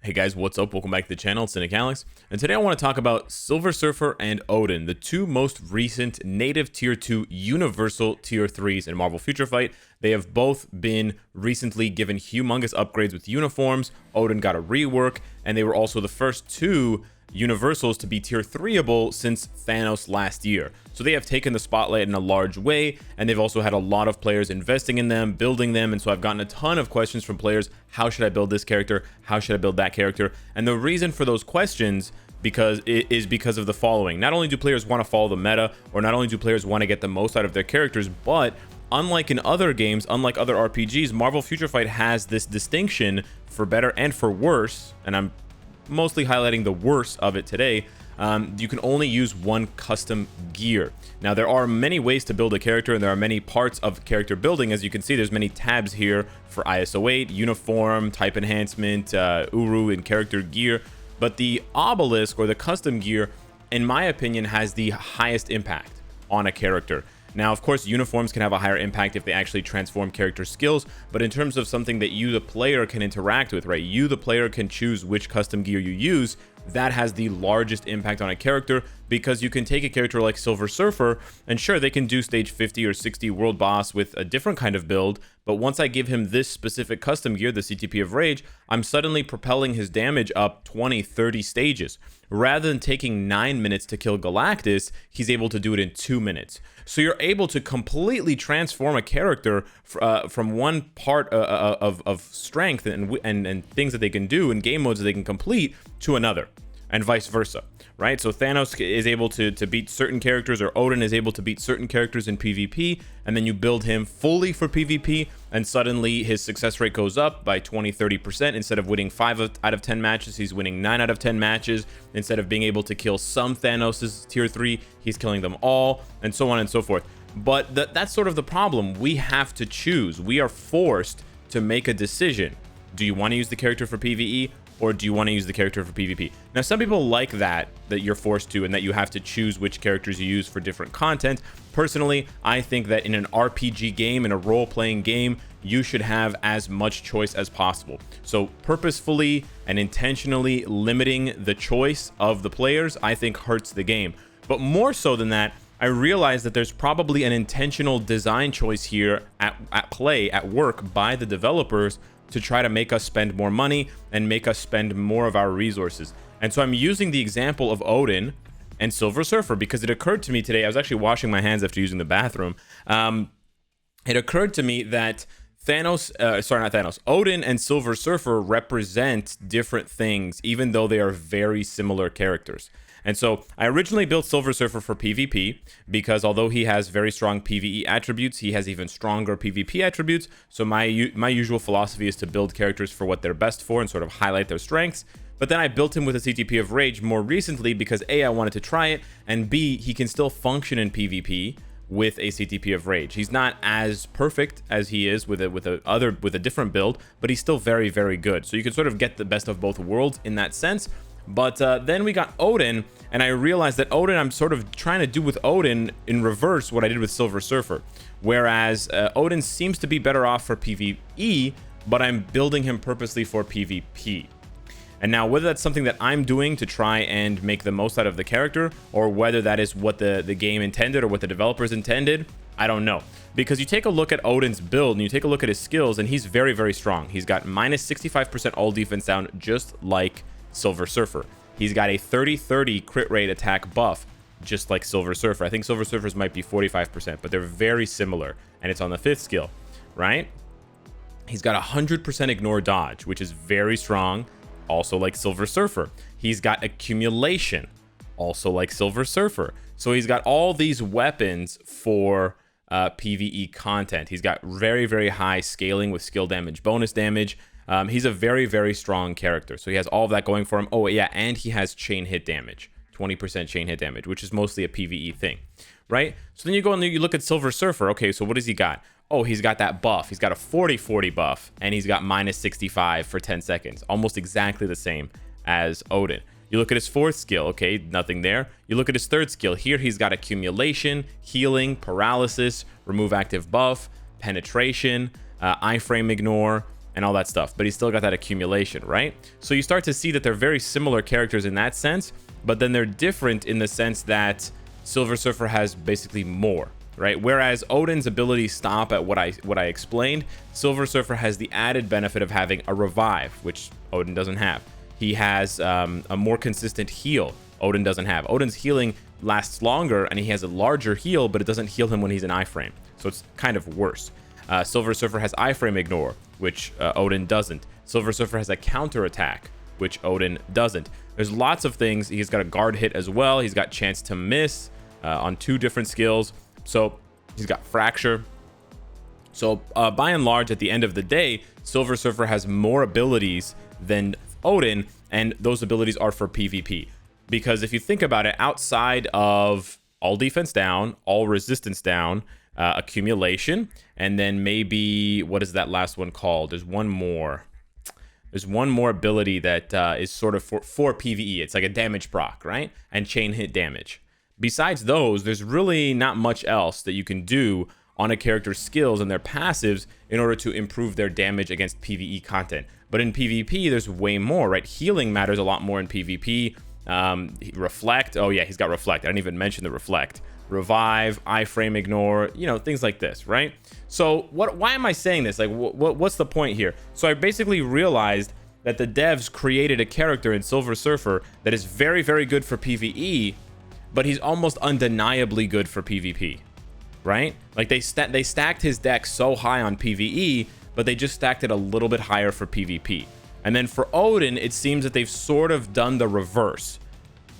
Hey guys, what's up? Welcome back to the channel, it's Cynicalex, and today I want to talk about Silver Surfer and Odin, the two most recent native Tier 2 universal Tier 3s in Marvel Future Fight. They have both been recently given humongous upgrades with uniforms. Odin got a rework, and they were also the first two universals to be Tier 3able since Thanos last year. So they have taken the spotlight in a large way, and they've also had a lot of players investing in them, building them, and so I've gotten a ton of questions from players. How should I build this character? How should I build that character? And the reason for those questions is because of the following. Not only do players want to follow the meta, or not only do players want to get the most out of their characters, but unlike in other games, unlike other RPGs, Marvel Future Fight has this distinction, for better and for worse, and I'm mostly highlighting the worst of it today. You can only use one custom gear. Now, there are many ways to build a character, and there are many parts of character building. As you can see, there's many tabs here for ISO 8, uniform, type enhancement, Uru, and character gear. But the obelisk, or the custom gear, in my opinion, has the highest impact on a character. Now, of course, uniforms can have a higher impact if they actually transform character skills, but in terms of something that you, the player, can interact with, right? You, the player, can choose which custom gear you use. That has the largest impact on a character, because you can take a character like Silver Surfer, and sure, they can do stage 50 or 60 world boss with a different kind of build, but once I give him this specific custom gear, the CTP of Rage, I'm suddenly propelling his damage up 20, 30 stages. Rather than taking 9 minutes to kill Galactus, he's able to do it in 2 minutes. So you're able to completely transform a character from one part of strength and things that they can do in game modes that they can complete to another, and vice versa, right? So Thanos is able to beat certain characters, or Odin is able to beat certain characters in PvP, and then you build him fully for PvP, and suddenly his success rate goes up by 20-30%. Instead of winning 5 out of 10 matches, he's winning 9 out of 10 matches. Instead of being able to kill some Thanos' tier 3, he's killing them all, and so on and so forth. But that's sort of the problem. We have to choose. We are forced to make a decision. Do you want to use the character for PvE, or do you want to use the character for PvP? Now, some people like that you're forced to, and that you have to choose which characters you use for different content. Personally, I think that in an RPG game, in a role-playing game, you should have as much choice as possible. So purposefully and intentionally limiting the choice of the players, I think, hurts the game. But more so than that, I realize that there's probably an intentional design choice here at play, at work, by the developers, to try to make us spend more money and make us spend more of our resources. And so I'm using the example of Odin and Silver Surfer because it occurred to me today. I was actually washing my hands after using the bathroom. It occurred to me that Odin and Silver Surfer represent different things, even though they are very similar characters. And so I originally built Silver Surfer for PvP because although he has very strong PvE attributes, he has even stronger PvP attributes. So my usual philosophy is to build characters for what they're best for and sort of highlight their strengths. But then I built him with a CTP of Rage more recently because A, I wanted to try it, and B, he can still function in PvP with a CTP of Rage. He's not as perfect as he is with a different build, but he's still very, very good. So you can sort of get the best of both worlds in that sense. But then we got Odin, and I realized that Odin, I'm sort of trying to do with Odin in reverse what I did with Silver Surfer. Whereas Odin seems to be better off for PvE, but I'm building him purposely for PvP. And now, whether that's something that I'm doing to try and make the most out of the character, or whether that is what the game intended or what the developers intended, I don't know. Because you take a look at Odin's build and you take a look at his skills, and he's very, very strong. He's got minus 65% all defense down, just like Silver Surfer. He's got a 30-30 crit rate attack buff, just like Silver Surfer. I think Silver Surfer's might be 45%, but they're very similar, and it's on the 5th skill, right? He's got 100% ignore dodge, which is very strong, also like Silver Surfer. He's got accumulation, also like Silver Surfer. So he's got all these weapons for PvE content. He's got very, very high scaling with skill damage, bonus damage. He's a very, very strong character. So he has all of that going for him. Oh, yeah, and he has chain hit damage, 20% chain hit damage, which is mostly a PvE thing, right? So then you go and you look at Silver Surfer. Okay, so what does he got? Oh, he's got that buff. He's got a 40-40 buff, and he's got minus 65 for 10 seconds. Almost exactly the same as Odin. You look at his 4th skill. Okay, nothing there. You look at his 3rd skill. Here he's got accumulation, healing, paralysis, remove active buff, penetration, iframe ignore, and all that stuff, but he's still got that accumulation, right? So you start to see that they're very similar characters in that sense, but then they're different in the sense that Silver Surfer has basically more, right? Whereas Odin's abilities stop at what I explained, Silver Surfer has the added benefit of having a revive, which Odin doesn't have. He has a more consistent heal. Odin doesn't have. Odin's healing lasts longer, and he has a larger heal, but it doesn't heal him when he's in iframe, so it's kind of worse. Silver Surfer has iframe ignore, which Odin doesn't. Silver Surfer has a counter attack, which Odin doesn't. There's lots of things. He's got a guard hit as well. He's got chance to miss on 2 different skills. So he's got fracture. So by and large, at the end of the day, Silver Surfer has more abilities than Odin, and those abilities are for PvP. Because if you think about it, outside of all defense down, all resistance down, accumulation, and then maybe, what is that last one called? There's one more. There's one more ability that is sort of for PvE. It's like a damage proc, right? And chain hit damage. Besides those, there's really not much else that you can do on a character's skills and their passives in order to improve their damage against PvE content. But in PvP, there's way more, right? Healing matters a lot more in PvP. Reflect. Oh yeah, he's got reflect. I didn't even mention the reflect. Revive, iframe ignore, you know, things like this, right? So why am I saying this? Like, what's the point here? So I basically realized that the devs created a character in Silver Surfer that is very, very good for PvE, but he's almost undeniably good for PvP, right? Like they stacked his deck so high on PvE, but they just stacked it a little bit higher for PvP. And then for Odin, it seems that they've sort of done the reverse,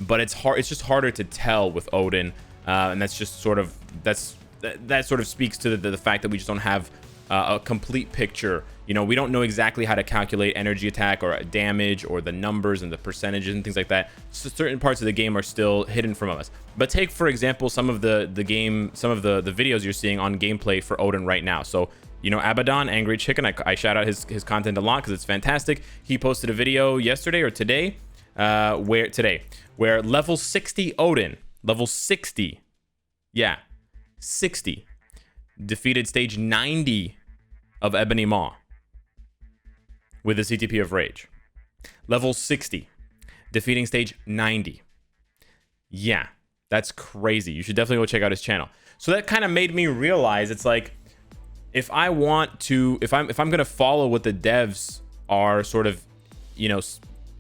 but it's just harder to tell with Odin, and that's just sort of that sort of speaks to the fact that we just don't have a complete picture. You know, we don't know exactly how to calculate energy attack or damage or the numbers and the percentages and things like that. So certain parts of the game are still hidden from us. But take, for example, some of the videos you're seeing on gameplay for Odin right now. So, you know, Abaddon, Angry Chicken, I shout out his content a lot because it's fantastic. He posted a video yesterday or today, where level 60 Odin, level 60, yeah, 60, defeated stage 90 of Ebony Maw with the CTP of Rage. Level 60, defeating stage 90. Yeah, that's crazy. You should definitely go check out his channel. So that kind of made me realize it's like, if I'm gonna follow what the devs are sort of, you know,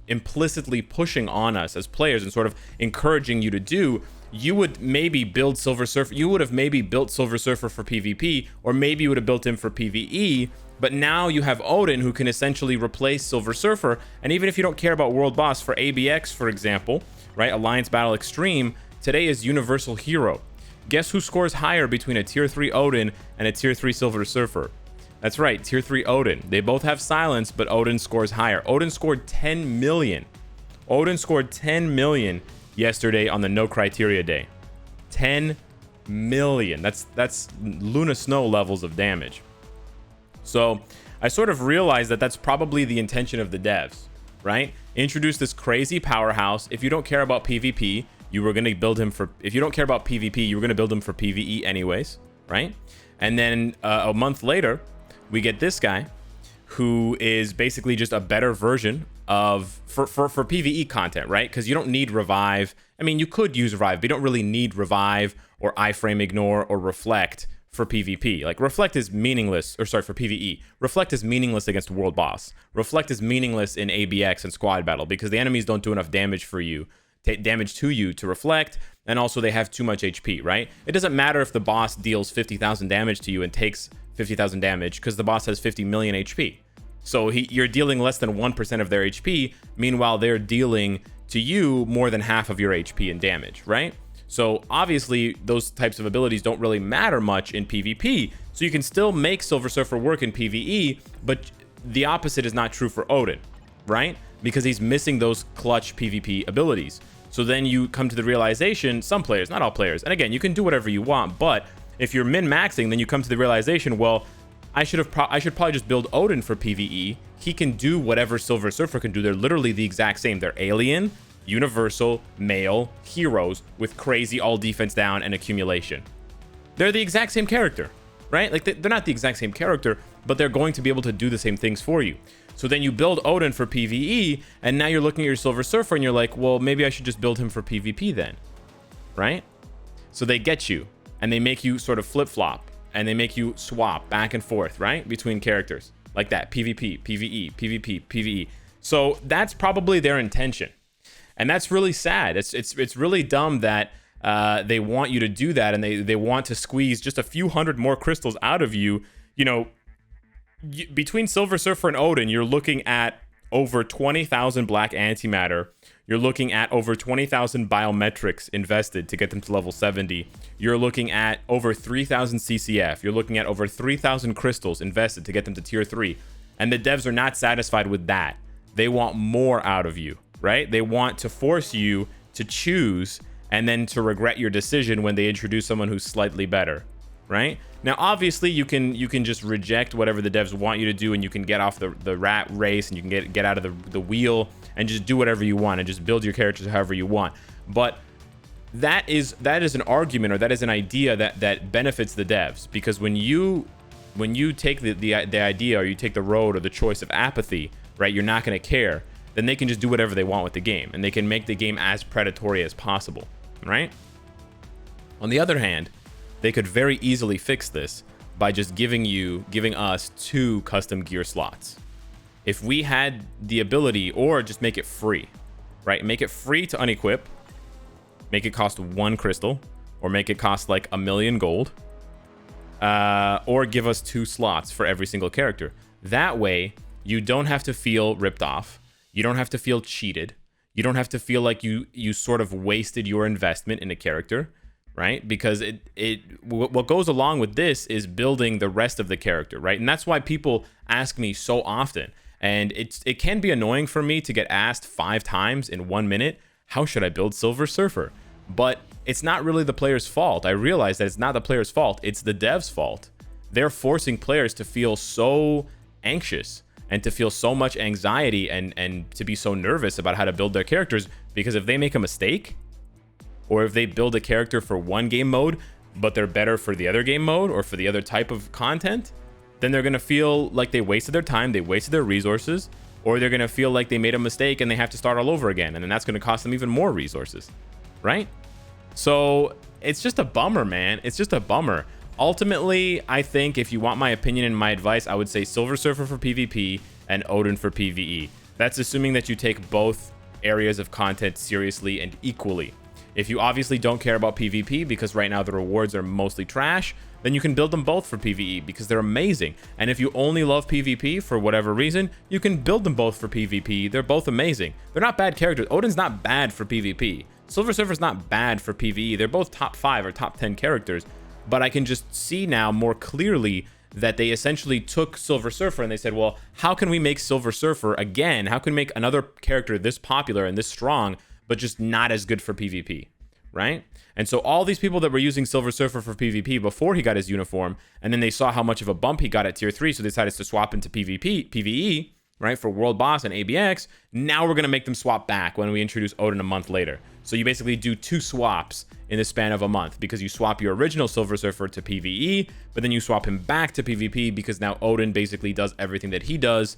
implicitly pushing on us as players and sort of encouraging you to do, you would maybe build Silver Surfer. You would have maybe built Silver Surfer for PvP, or maybe you would have built him for PvE. But now you have Odin, who can essentially replace Silver Surfer. And even if you don't care about World Boss, for ABX, for example, right, Alliance Battle Extreme, today is Universal Hero. Guess who scores higher between a tier 3 Odin and a tier 3 Silver Surfer? That's right, tier 3 Odin. They both have silence, but Odin scores higher. Odin scored 10 million. Odin scored 10 million yesterday on the no criteria day. 10 million. That's Luna Snow levels of damage. So I sort of realized that that's probably the intention of the devs, right? Introduce this crazy powerhouse. If you don't care about PvP, you were going to build him for, if you don't care about PvP, you were going to build him for PvE anyways, right? And then a month later, we get this guy who is basically just a better version of, for PvE content, right? Because you don't need Revive. I mean, you could use Revive, but you don't really need Revive or iframe ignore or Reflect for PvP. Like, Reflect is meaningless, or sorry, for PvE. Reflect is meaningless against World Boss. Reflect is meaningless in ABX and Squad Battle because the enemies don't do enough damage for you, damage to you to reflect, and also they have too much HP, right? It doesn't matter if the boss deals 50,000 damage to you and takes 50,000 damage because the boss has 50 million HP. So you're dealing less than 1% of their HP. Meanwhile, they're dealing to you more than half of your HP in damage, right? So obviously, those types of abilities don't really matter much in PvP. So you can still make Silver Surfer work in PvE, but the opposite is not true for Odin, right? Because he's missing those clutch PvP abilities. So then you come to the realization, some players, not all players, and again, you can do whatever you want, but if you're min-maxing, then you come to the realization, well, I should probably just build Odin for PvE. He can do whatever Silver Surfer can do. They're literally the exact same. They're alien, universal, male heroes with crazy all defense down and accumulation. They're the exact same character, right? Like, they're not the exact same character, but they're going to be able to do the same things for you. So then you build Odin for PvE, and now you're looking at your Silver Surfer and you're like, well, maybe I should just build him for PvP then, right? So they get you, and they make you sort of flip-flop, and they make you swap back and forth, right, between characters like that. PvP, PvE, PvP, PvE. So that's probably their intention, and that's really sad. It's really dumb that they want you to do that, and they want to squeeze just a few hundred more crystals out of you. You know, between Silver Surfer and Odin, you're looking at over 20,000 black antimatter. You're looking at over 20,000 biometrics invested to get them to level 70. You're looking at over 3,000 CCF. You're looking at over 3,000 crystals invested to get them to tier 3. And the devs are not satisfied with that. They want more out of you, right? They want to force you to choose and then to regret your decision when they introduce someone who's slightly better, right? Now, obviously, you can just reject whatever the devs want you to do, and you can get off the rat race, and you can get out of the wheel and just do whatever you want and just build your characters however you want. But that is an argument, or that is an idea that benefits the devs, because when you take the idea, or you take the road or the choice of apathy, right, you're not going to care, then they can just do whatever they want with the game, and they can make the game as predatory as possible, right? On the other hand, they could very easily fix this by just giving us 2 custom gear slots. If we had the ability, or just make it free, right? Make it free to unequip, make it cost 1 crystal, or make it cost like 1,000,000 gold, or give us 2 slots for every single character. That way, you don't have to feel ripped off. You don't have to feel cheated. You don't have to feel like you sort of wasted your investment in a character, right? Because what goes along with this is building the rest of the character, right? And that's why people ask me so often, and it can be annoying for me to get asked 5 times in 1 minute, how should I build Silver Surfer? But it's not really the player's fault. I realize that it's not the player's fault, it's the dev's fault. They're forcing players to feel so anxious and to feel so much anxiety and to be so nervous about how to build their characters, because if they make a mistake, or if they build a character for one game mode, but they're better for the other game mode or for the other type of content, then they're going to feel like they wasted their time, they wasted their resources, or they're going to feel like they made a mistake and they have to start all over again. And then that's going to cost them even more resources, right? So it's just a bummer, man. It's just a bummer. Ultimately, I think if you want my opinion and my advice, I would say Silver Surfer for PvP and Odin for PvE. That's assuming that you take both areas of content seriously and equally. If you obviously don't care about PvP, because right now the rewards are mostly trash, then you can build them both for PvE because they're amazing. And if you only love PvP for whatever reason, you can build them both for PvP. They're both amazing. They're not bad characters. Odin's not bad for PvP. Silver Surfer's not bad for PvE. They're both top 5 or top 10 characters. But I can just see now more clearly that they essentially took Silver Surfer and they said, well, how can we make Silver Surfer again? How can we make another character this popular and this strong, but just not as good for PvP, right? And so all these people that were using Silver Surfer for PvP before he got his uniform, and then they saw how much of a bump he got at tier 3, so they decided to swap into PvE, right, for World Boss and ABX. Now we're going to make them swap back when we introduce Odin a month later. So you basically do 2 swaps in the span of a month, because you swap your original Silver Surfer to PvE, but then you swap him back to PvP because now Odin basically does everything that he does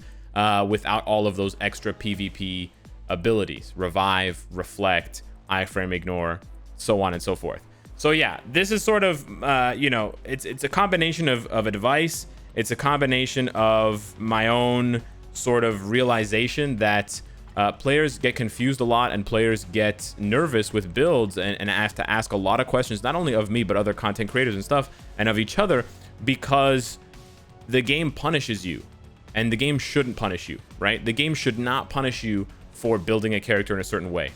without all of those extra PvP abilities: revive, reflect, iframe ignore, so on and so forth. So yeah, this is sort of it's a combination of advice. It's a combination of my own sort of realization that players get confused a lot, and players get nervous with builds and have to ask a lot of questions, not only of me but other content creators and stuff, and of each other, because the game punishes you, and the game shouldn't punish you, right? The game should not punish you for building a character in a certain way.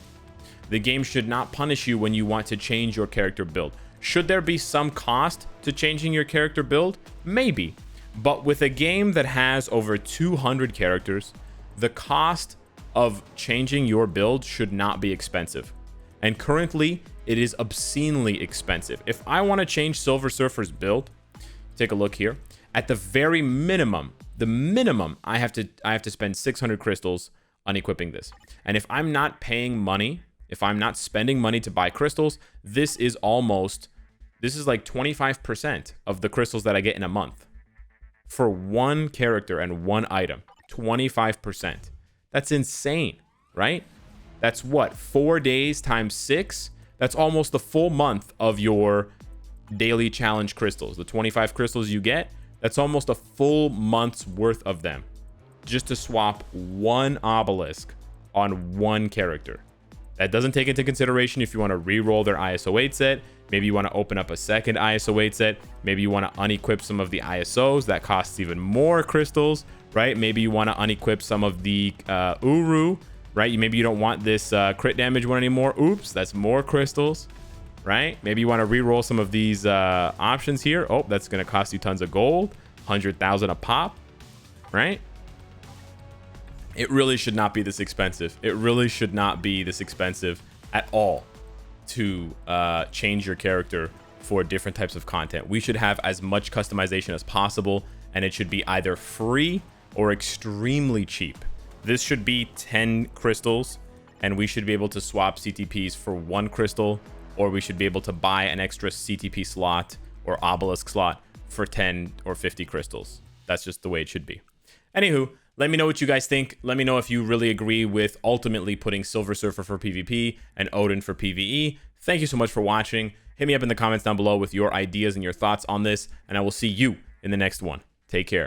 The game should not punish you when you want to change your character build. Should there be some cost to changing your character build? Maybe. But with a game that has over 200 characters, the cost of changing your build should not be expensive. And currently, it is obscenely expensive. If I want to change Silver Surfer's build, take a look here. At the very minimum, I have to spend 600 crystals on equipping this. And if I'm not paying money, if I'm not spending money to buy crystals, this is like 25% of the crystals that I get in a month. for one character and one item. 25%. That's insane, right? That's what, 4 days times 6? That's almost the full month of your daily challenge crystals. The 25 crystals you get, that's almost a full month's worth of them just to swap one obelisk on one character. That doesn't take into consideration if you want to re-roll their ISO 8 set. Maybe you want to open up a second ISO 8 set. Maybe you want to unequip some of the ISOs. That costs even more crystals, right? Maybe you want to unequip some of the Uru, right? Maybe you don't want this crit damage one anymore. Oops, that's more crystals, right? Maybe you want to re-roll some of these options here. Oh, that's going to cost you tons of gold. 100,000 a pop, right? It really should not be this expensive. It really should not be this expensive at all to change your character for different types of content. We should have as much customization as possible, and it should be either free or extremely cheap. This should be 10 crystals, and we should be able to swap CTPs for 1 crystal, or we should be able to buy an extra CTP slot or obelisk slot for 10 or 50 crystals. That's just the way it should be. Anywho, let me know what you guys think. Let me know if you really agree with ultimately putting Silver Surfer for PvP and Odin for PvE. Thank you so much for watching. Hit me up in the comments down below with your ideas and your thoughts on this, and I will see you in the next one. Take care.